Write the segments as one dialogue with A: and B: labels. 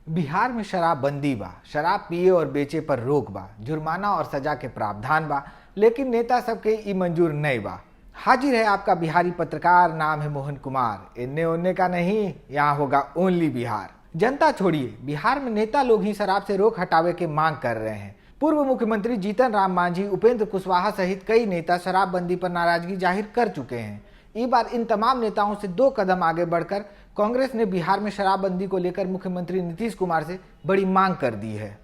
A: बिहार में शराबबंदी बा, शराब पिए और बेचे पर रोक बा, जुर्माना और सजा के प्रावधान बा, लेकिन नेता सबके ई मंजूर नहीं बा। हाजिर है आपका बिहारी पत्रकार, नाम है मोहन कुमार। इन्ने उन्ने का नहीं, यहाँ होगा ओनली बिहार। जनता छोड़िए, बिहार में नेता लोग ही शराब से रोक हटावे के मांग कर रहे हैं। पूर्व मुख्यमंत्री जीतन राम मांझी, उपेंद्र कुशवाहा सहित कई नेता शराबबंदी पर नाराजगी जाहिर कर चुके हैं। इस बार इन तमाम नेताओं से 2 कदम आगे बढ़कर कांग्रेस ने बिहार में शराबबंदी को लेकर मुख्यमंत्री नीतीश कुमार से बड़ी मांग कर दी है।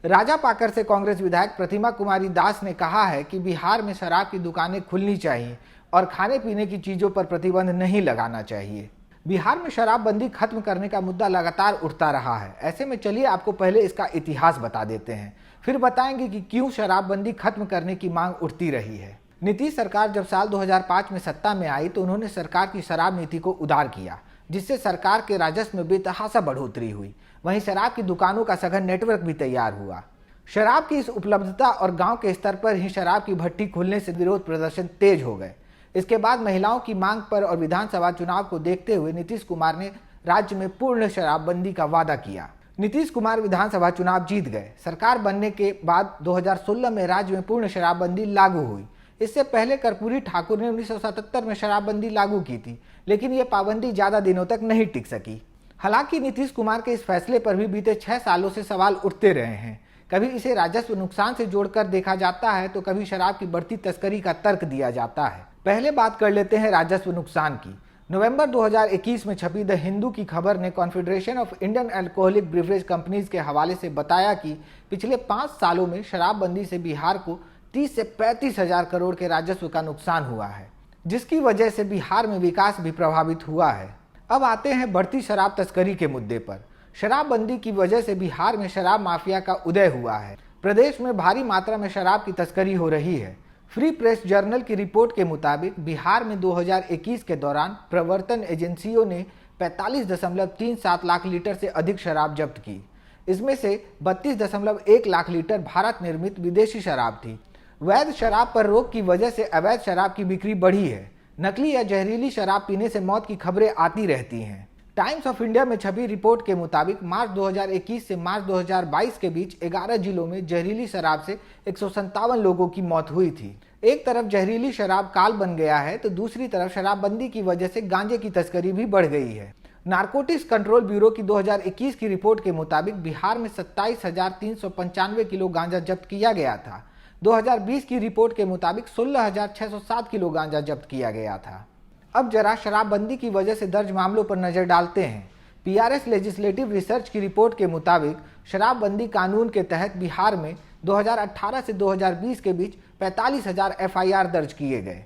A: राजापाकर से कांग्रेस विधायक प्रतिमा कुमारी दास ने कहा है कि बिहार में शराब की दुकानें खुलनी चाहिए और खाने पीने की चीजों पर प्रतिबंध नहीं लगाना चाहिए। बिहार में शराबबंदी खत्म करने का मुद्दा लगातार उठता रहा है। ऐसे में चलिए आपको पहले इसका इतिहास बता देते हैं, फिर बताएंगे कि क्यों शराबबंदी खत्म करने की मांग उठती रही है। नीतीश सरकार जब साल 2005 में सत्ता में आई तो उन्होंने सरकार की शराब नीति को उदार किया, जिससे सरकार के राजस्व में बेतहाशा बढ़ोतरी हुई। वहीं शराब की दुकानों का सघन नेटवर्क भी तैयार हुआ। शराब की इस उपलब्धता और गांव के स्तर पर ही शराब की भट्टी खुलने से विरोध प्रदर्शन तेज हो गए। इसके बाद महिलाओं की मांग पर और विधानसभा चुनाव को देखते हुए नीतीश कुमार ने राज्य में पूर्ण शराबबंदी का वादा किया। नीतीश कुमार विधानसभा चुनाव जीत गए। सरकार बनने के बाद 2016 में राज्य में पूर्ण शराबबंदी लागू हुई। इससे पहले कर्पूरी ठाकुर ने 1977 में शराबबंदी लागू की थी, लेकिन ये पाबंदी ज्यादा दिनों तक नहीं टिक सकी। हालांकि नीतीश कुमार के इस फैसले पर भी बीते 6 सालों से सवाल उठते रहे हैं। कभी इसे राजस्व नुकसान से जोड़कर देखा जाता है तो कभी शराब की बढ़ती तस्करी का तर्क दिया जाता है। पहले बात कर लेते हैं राजस्व नुकसान की। नवंबर 2021 में छपी द हिंदू की खबर ने confederation of Indian alcoholic beverage companies के हवाले से बताया कि पिछले 5 सालों में शराबबंदी से बिहार को 30 से 35 हजार करोड़ के राजस्व का नुकसान हुआ है, जिसकी वजह से बिहार में विकास भी प्रभावित हुआ है। अब आते हैं बढ़ती शराब तस्करी के मुद्दे पर। शराबबंदी की वजह से बिहार में शराब माफिया का उदय हुआ है। प्रदेश में भारी मात्रा में शराब की तस्करी हो रही है। फ्री प्रेस जर्नल की रिपोर्ट के मुताबिक बिहार में 2021 के दौरान प्रवर्तन एजेंसियों ने 45.37 लाख लीटर से अधिक शराब जब्त की। इसमें से 32.1 लाख लीटर भारत निर्मित विदेशी शराब थी। वैध शराब पर रोक की वजह से अवैध शराब की बिक्री बढ़ी है। नकली या जहरीली शराब पीने से मौत की खबरें आती रहती हैं। टाइम्स ऑफ इंडिया में छपी रिपोर्ट के मुताबिक मार्च 2021 से मार्च 2022 के बीच 11 जिलों में जहरीली शराब से 157 लोगों की मौत हुई थी। एक तरफ जहरीली शराब काल बन गया है तो दूसरी तरफ शराबबंदी की वजह से गांजे की तस्करी भी बढ़ गई है। नारकोटिक्स कंट्रोल ब्यूरो की 2021 की रिपोर्ट के मुताबिक बिहार में 27,395 किलो गांजा जब्त किया गया था। 2020 की रिपोर्ट के मुताबिक 16,607 किलो गांजा जब्त किया गया था। अब जरा शराबबंदी की वजह से दर्ज मामलों पर नजर डालते हैं। पीआरएस लेजिस्लेटिव रिसर्च की रिपोर्ट के मुताबिक शराबबंदी कानून के तहत बिहार में 2018 से 2020 के बीच 45,000 एफआईआर दर्ज किए गए।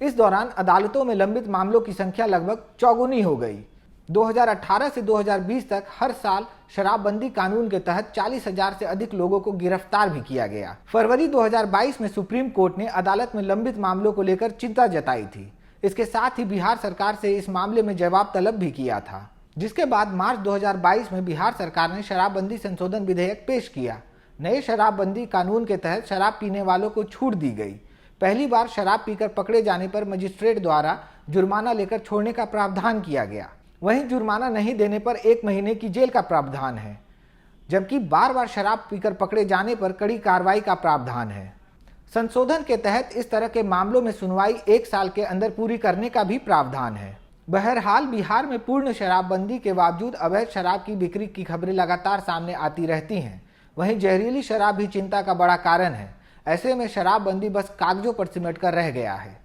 A: इस दौरान अदालतों में लंबित मामलों की संख्या लगभग चौगुनी हो गई। 2018 से 2020 तक हर साल शराबबंदी कानून के तहत 40,000 से अधिक लोगों को गिरफ्तार भी किया गया। फरवरी 2022 में सुप्रीम कोर्ट ने अदालत में लंबित मामलों को लेकर चिंता जताई थी। इसके साथ ही बिहार सरकार से इस मामले में जवाब तलब भी किया था, जिसके बाद मार्च 2022 में बिहार सरकार ने शराबबंदी संशोधन विधेयक पेश किया। नए शराबबंदी कानून के तहत शराब पीने वालों को छूट दी गई। पहली बार शराब पीकर पकड़े जाने पर मजिस्ट्रेट द्वारा जुर्माना लेकर छोड़ने का प्रावधान किया गया। वहीं जुर्माना नहीं देने पर 1 महीने की जेल का प्रावधान है, जबकि बार बार शराब पीकर पकड़े जाने पर कड़ी कार्रवाई का प्रावधान है। संशोधन के तहत इस तरह के मामलों में सुनवाई 1 साल के अंदर पूरी करने का भी प्रावधान है। बहरहाल बिहार में पूर्ण शराबबंदी के बावजूद अवैध शराब की बिक्री की खबरें लगातार सामने आती रहती हैं। वहीं जहरीली शराब भी चिंता का बड़ा कारण है। ऐसे में शराबबंदी बस कागजों पर सिमट कर रह गया है।